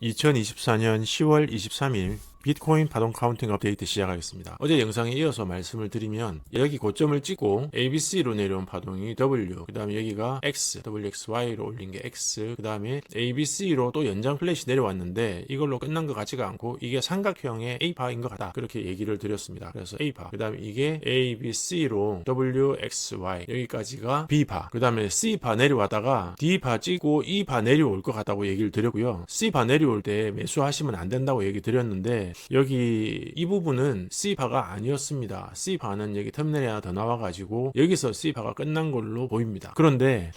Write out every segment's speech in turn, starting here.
2024년 10월 23일 비트코인 파동 카운팅 업데이트 시작하겠습니다. 어제 영상에 이어서 말씀을 드리면 여기 고점을 찍고 ABC로 내려온 파동이 W, 그 다음에 여기가 X, WXY로 올린 게 X, 그 다음에 ABC로 또 연장 플랫이 내려왔는데 이걸로 끝난 것 같지가 않고 이게 삼각형의 A파인 것 같다, 그렇게 얘기를 드렸습니다. 그래서 A파, 그 다음에 이게 ABC로 WXY, 여기까지가 B파, 그 다음에 C파 내려왔다가 D파 찍고 E파 내려올 것 같다고 얘기를 드렸고요. C파 내려올 때 매수하시면 안 된다고 얘기 드렸는데 여기 이 부분은 C파가 아니었습니다. C파는 여기 터미널이 하나 더 나와가지고 여기서 C파가 끝난 걸로 보입니다. 그런데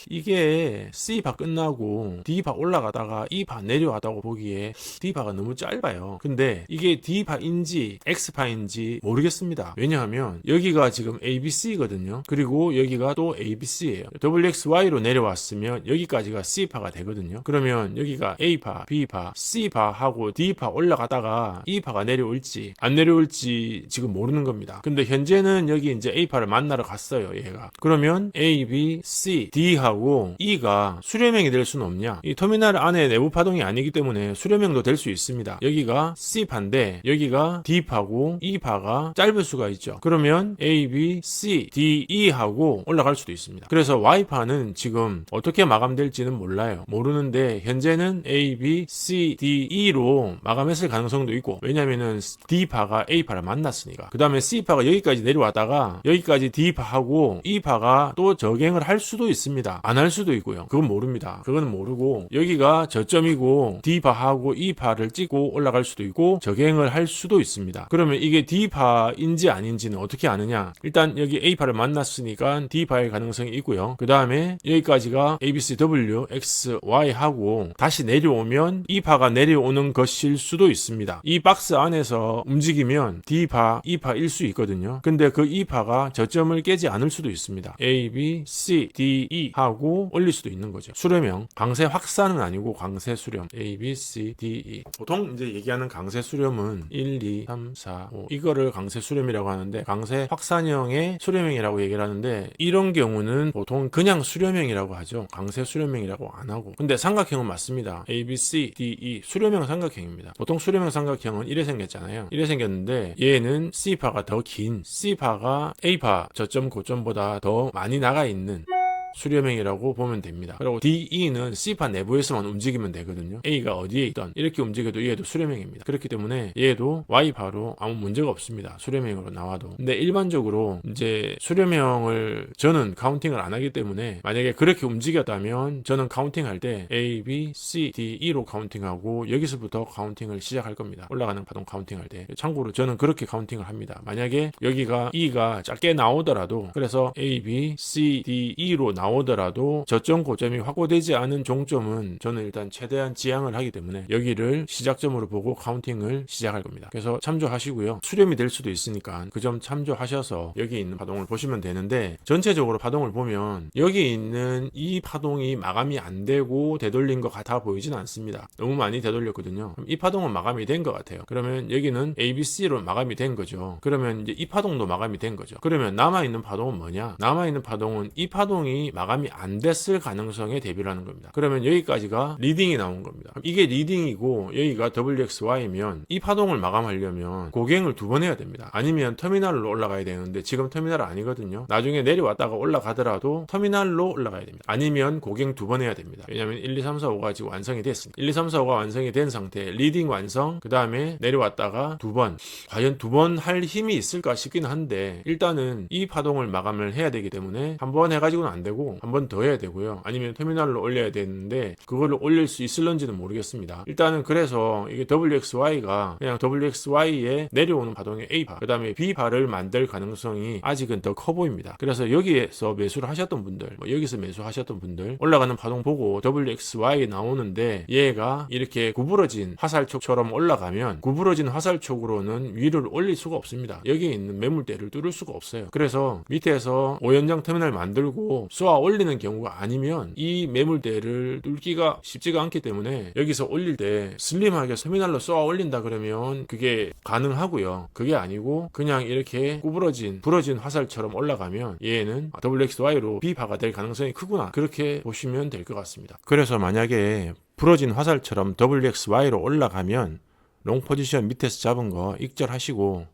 이게 C파 끝나고 D파 올라가다가 E파 내려왔다고 보기에 D파가 너무 짧아요. 근데 이게 D파인지 X파인지 모르겠습니다. 왜냐하면 여기가 지금 ABC거든요. 그리고 여기가 또 ABC예요. WXY로 내려왔으면 여기까지가 C파가 되거든요. 그러면 여기가 A파, B파, C파 하고 D파 올라가다가 E파가 내려올지 안 내려올지 지금 모르는 겁니다. 근데 현재는 여기 이제 A파를 만나러 갔어요, 얘가. 그러면 A, B, C, D하고 E가 수렴형이 될 수는 없냐? 이 터미널 안에 내부 파동이 아니기 때문에 수렴형도 될 수 있습니다. 여기가 C파인데 여기가 D파고 E파가 짧을 수가 있죠. 그러면 A, B, C, D, E하고 올라갈 수도 있습니다. 그래서 Y파는 지금 어떻게 마감될지는 몰라요. 모르는데 현재는 A, B, C, D, E로 마감했을 가능성도 있고, 왜냐면은 D파가 A파를 만났으니까. 그 다음에 C파가 여기까지 내려왔다가 여기까지 D파하고 E파가 또 저갱을 할 수도 있습니다. 안 할 수도 있고요. 그건 모릅니다. 그건 모르고 여기가 저점이고 D파하고 E파를 찍고 올라갈 수도 있고 저갱을 할 수도 있습니다. 그러면 이게 D파인지 아닌지는 어떻게 아느냐? 일단 여기 A파를 만났으니까 D파의 가능성이 있고요. 그 다음에 여기까지가 ABCW, X, Y 하고 다시 내려오면 E파가 내려오는 것일 수도 있습니다. 이 박스 안에서 움직이면 D파, E파일 수 있거든요. 근데 그 E파가 저점을 깨지 않을 수도 있습니다. A, B, C, D, E 하고 올릴 수도 있는 거죠. 수렴형, 강세 확산은 아니고 강세 수렴. A, B, C, D, E. 보통 이제 얘기하는 강세 수렴은 1, 2, 3, 4, 5 이거를 강세 수렴이라고 하는데 강세 확산형의 수렴형이라고 얘기를 하는데 이런 경우는 보통 그냥 수렴형이라고 하죠. 강세 수렴형이라고 안 하고. 근데 삼각형은 맞습니다. A, B, C, D, E 수렴형 삼각형입니다. 보통 수렴형 삼각형은 이래 생겼잖아요. 이래 생겼는데 얘는 C파가 더 긴, C파가 A파 저점 고점보다 더 많이 나가 있는 수렴형이라고 보면 됩니다. 그리고 DE는 C파 내부에서만 움직이면 되거든요. A가 어디에 있던 이렇게 움직여도 얘도 수렴형입니다. 그렇기 때문에 얘도 Y파로 아무 문제가 없습니다. 수렴형으로 나와도. 근데 일반적으로 이제 수렴형을 저는 카운팅을 안 하기 때문에 만약에 그렇게 움직였다면 저는 카운팅할 때 A, B, C, D, E로 카운팅하고 여기서부터 카운팅을 시작할 겁니다. 올라가는 파동 카운팅할 때. 참고로 저는 그렇게 카운팅을 합니다. 만약에 여기가 E가 작게 나오더라도 그래서 A, B, C, D, E로 나오더라도 저점 고점이 확보되지 않은 종점은 저는 일단 최대한 지양을 하기 때문에 여기를 시작점으로 보고 카운팅을 시작할 겁니다. 그래서 참조하시고요. 수렴이 될 수도 있으니까 그 점 참조하셔서 여기 있는 파동을 보시면 되는데 전체적으로 파동을 보면 여기 있는 이 파동이 마감이 안 되고 되돌린 것 같아 보이진 않습니다. 너무 많이 되돌렸거든요. 그럼 이 파동은 마감이 된 것 같아요. 그러면 여기는 ABC로 마감이 된 거죠. 그러면 이제 이 파동도 마감이 된 거죠. 그러면 남아있는 파동은 뭐냐? 남아있는 파동은 이 파동이 마감이 안 됐을 가능성에 대비를 하는 겁니다. 그러면 여기까지가 리딩이 나온 겁니다. 이게 리딩이고 여기가 WXY면 이 파동을 마감하려면 고갱을 두 번 해야 됩니다. 아니면 터미널로 올라가야 되는데 지금 터미널 아니거든요. 나중에 내려왔다가 올라가더라도 터미널로 올라가야 됩니다. 아니면 고갱 두 번 해야 됩니다. 왜냐하면 1, 2, 3, 4, 5가 지금 완성이 됐습니다. 1, 2, 3, 4, 5가 완성이 된 상태 리딩 완성, 그 다음에 내려왔다가 두 번, 과연 두 번 할 힘이 있을까 싶긴 한데 일단은 이 파동을 마감을 해야 되기 때문에 한 번 해가지고는 안 되고 한 번 더 해야 되고요. 아니면 터미널로 올려야 되는데 그걸로 올릴 수 있을런지는 모르겠습니다. 일단은 그래서 이게 WXY가 그냥 WXY에 내려오는 파동의 A파, 그 다음에 B파를 만들 가능성이 아직은 더 커 보입니다. 그래서 여기에서 매수를 하셨던 분들, 여기서 매수하셨던 분들 올라가는 파동 보고 WXY 나오는데 얘가 이렇게 구부러진 화살촉처럼 올라가면 구부러진 화살촉으로는 위를 올릴 수가 없습니다. 여기에 있는 매물대를 뚫을 수가 없어요. 그래서 밑에서 5연장 터미널 만들고 쏘아 올리는 경우가 아니면 이 매물대를 뚫기가 쉽지가 않기 때문에 여기서 올릴 때 슬림하게 터미널로 쏘아 올린다 그러면 그게 가능하고요. 그게 아니고 그냥 이렇게 구부러진 부러진 화살처럼 올라가면 얘는 WXY로 B파가 될 가능성이 크구나, 그렇게 보시면 될 것 같습니다. 그래서 만약에 부러진 화살처럼 WXY로 올라가면 롱 포지션 밑에서 잡은 거 익절하시고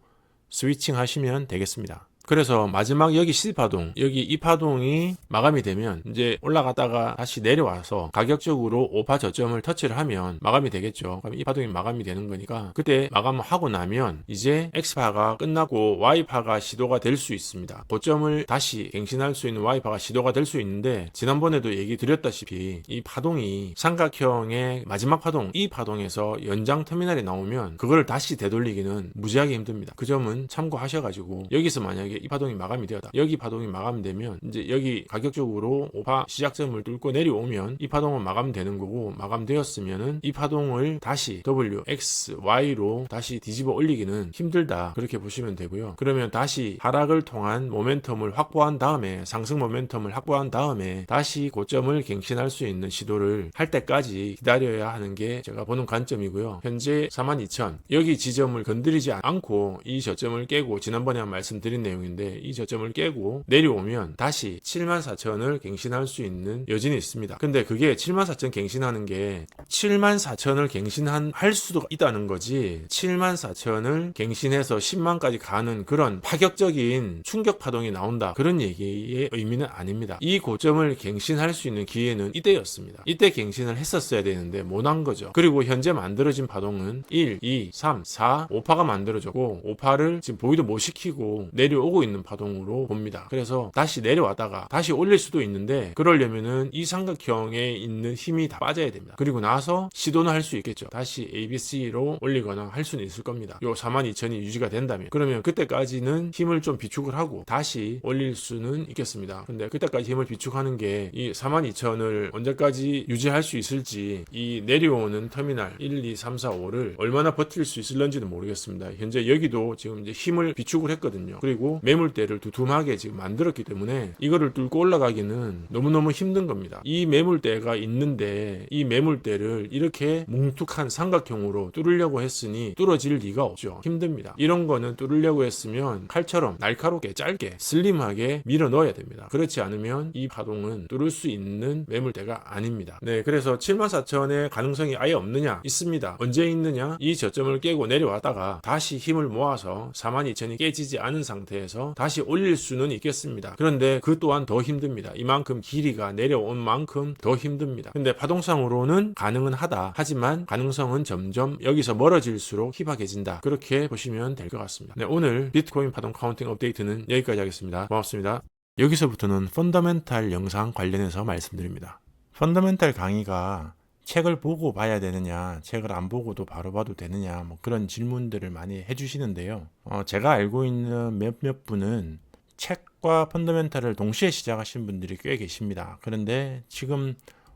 스위칭 하시면 되겠습니다. 그래서 마지막 여기 C파동, 여기 이 파동이 마감이 되면 이제 올라갔다가 다시 내려와서 가격적으로 5파 저점을 터치를 하면 마감이 되겠죠. 그럼 이 파동이 마감이 되는 거니까 그때 마감하고 나면 이제 X파가 끝나고 Y파가 시도가 될 수 있습니다. 고점을 다시 갱신할 수 있는 Y파가 시도가 될 수 있는데 지난번에도 얘기 드렸다시피 이 파동이 삼각형의 마지막 파동, 이 파동에서 연장 터미널이 나오면 그걸 다시 되돌리기는 무지하게 힘듭니다. 그 점은 참고하셔가지고 여기서 만약에 이 파동이 마감이 되었다. 여기 파동이 마감되면 이제 여기 가격적으로 5파 시작점을 뚫고 내려오면 이 파동은 마감되는 거고 마감되었으면은 이 파동을 다시 W, X, Y로 다시 뒤집어 올리기는 힘들다. 그렇게 보시면 되고요. 그러면 다시 하락을 통한 모멘텀을 확보한 다음에 상승 모멘텀을 확보한 다음에 다시 고점을 갱신할 수 있는 시도를 할 때까지 기다려야 하는 게 제가 보는 관점이고요. 현재 42,000 여기 지점을 건드리지 않고 이 저점을 깨고 지난번에 말씀드린 내용인데 이 저점을 깨고 내려오면 다시 74,000을 갱신할 수 있는 여진이 있습니다. 근데 그게 74,000 갱신하는 게 74,000을 할 수도 있다는 거지 74,000을 갱신해서 10만까지 가는 그런 파격적인 충격 파동이 나온다. 그런 얘기의 의미는 아닙니다. 이 고점을 갱신할 수 있는 기회는 이때였습니다. 이때 갱신을 했었어야 되는데 못한 거죠. 그리고 현재 만들어진 파동은 1, 2, 3, 4, 5파가 만들어졌고 5파를 지금 보이도 못 시키고 내려오고 있는 파동으로 봅니다. 그래서 다시 내려왔다가 다시 올릴 수도 있는데 그러려면은 이 삼각형에 있는 힘이 다 빠져야 됩니다. 그리고 나서 시도는 할 수 있겠죠. 다시 ABC로 올리거나 할 수는 있을 겁니다. 요 42,000이 유지가 된다면 그러면 그때까지는 힘을 좀 비축을 하고 다시 올릴 수는 있겠습니다. 근데 그때까지 힘을 비축하는 게 이 42,000을 언제까지 유지할 수 있을지 이 내려오는 터미널 1, 2, 3, 4, 5를 얼마나 버틸 수 있을런지는 모르겠습니다. 현재 여기도 지금 이제 힘을 비축을 했거든요. 그리고 매물대를 두툼하게 지금 만들었기 때문에 이거를 뚫고 올라가기는 너무너무 힘든 겁니다. 이 매물대가 있는데 이 매물대를 이렇게 뭉툭한 삼각형으로 뚫으려고 했으니 뚫어질 리가 없죠. 힘듭니다. 이런 거는 뚫으려고 했으면 칼처럼 날카롭게 짧게 슬림하게 밀어 넣어야 됩니다. 그렇지 않으면 이 파동은 뚫을 수 있는 매물대가 아닙니다. 네, 그래서 74,000의 가능성이 아예 없느냐? 있습니다. 언제 있느냐? 이 저점을 깨고 내려왔다가 다시 힘을 모아서 42,000이 깨지지 않은 상태에서 다시 올릴 수는 있겠습니다. 그런데 그 또한 더 힘듭니다. 이만큼 길이가 내려온 만큼 더 힘듭니다. 근데 파동상으로는 가능은 하다. 하지만 가능성은 점점 여기서 멀어질수록 희박해진다. 그렇게 보시면 될 것 같습니다. 네, 오늘 비트코인 파동 카운팅 업데이트는 여기까지 하겠습니다. 고맙습니다. 여기서부터는 펀더멘탈 영상 관련해서 말씀드립니다. 펀더멘탈 강의가 책을 보고 봐야 되느냐, 책을 안 보고도 바로 봐도 되느냐, 뭐 그런 질문들을 많이 해주시는데요. 제가 알고 있는 몇몇 분은 책과 펀더멘탈을 동시에 시작하신 분들이 꽤 계십니다. 그런데 지금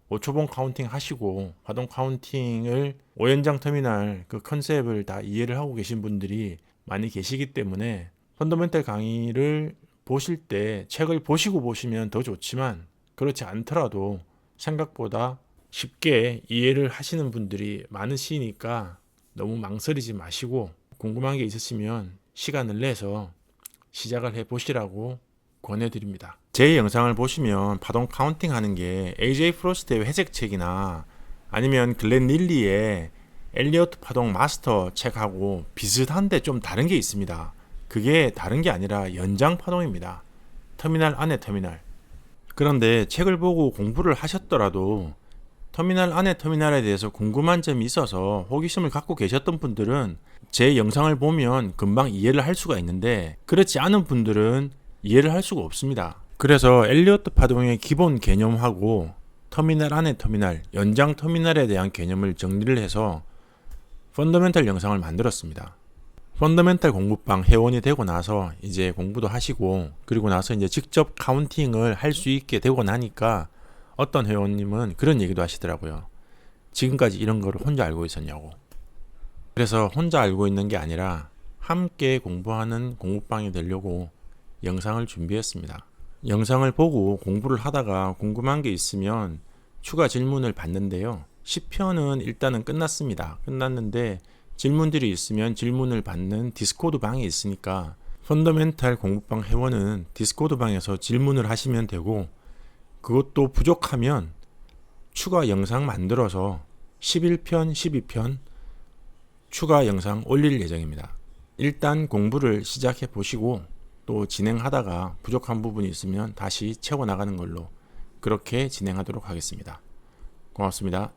5초봉 카운팅 하시고 파동 카운팅을 5연장 터미널 그 컨셉을 다 이해를 하고 계신 분들이 많이 계시기 때문에 펀더멘탈 강의를 보실 때 책을 보시고 보시면 더 좋지만 그렇지 않더라도 생각보다 쉽게 이해를 하시는 분들이 많으시니까 너무 망설이지 마시고 궁금한 게 있으시면 시간을 내서 시작을 해 보시라고 권해드립니다. 제 영상을 보시면 파동 카운팅 하는 게 AJ 프로스트의 회색 책이나 아니면 글렌 릴리의 엘리어트 파동 마스터 책하고 비슷한데 좀 다른 게 있습니다. 그게 다른 게 아니라 연장 파동입니다. 터미널 안에 터미널. 그런데 책을 보고 공부를 하셨더라도 터미널 안에 터미널에 대해서 궁금한 점이 있어서 호기심을 갖고 계셨던 분들은 제 영상을 보면 금방 이해를 할 수가 있는데 그렇지 않은 분들은 이해를 할 수가 없습니다. 그래서 엘리어트 파동의 기본 개념하고 터미널 안에 터미널, 연장 터미널에 대한 개념을 정리를 해서 펀더멘탈 영상을 만들었습니다. 펀더멘탈 공부방 회원이 되고 나서 이제 공부도 하시고 그리고 나서 이제 직접 카운팅을 할 수 있게 되고 나니까 어떤 회원님은 그런 얘기도 하시더라고요. 지금까지 이런 거를 혼자 알고 있었냐고. 그래서 혼자 알고 있는 게 아니라 함께 공부하는 공부방이 되려고 영상을 준비했습니다. 영상을 보고 공부를 하다가 궁금한 게 있으면 추가 질문을 받는데요. 10편은 일단은 끝났습니다. 끝났는데 질문들이 있으면 질문을 받는 디스코드 방이 있으니까 펀더멘탈 공부방 회원은 디스코드 방에서 질문을 하시면 되고 그것도 부족하면 추가 영상 만들어서 11편, 12편 추가 영상 올릴 예정입니다. 일단 공부를 시작해 보시고 또 진행하다가 부족한 부분이 있으면 다시 채워나가는 걸로 그렇게 진행하도록 하겠습니다. 고맙습니다.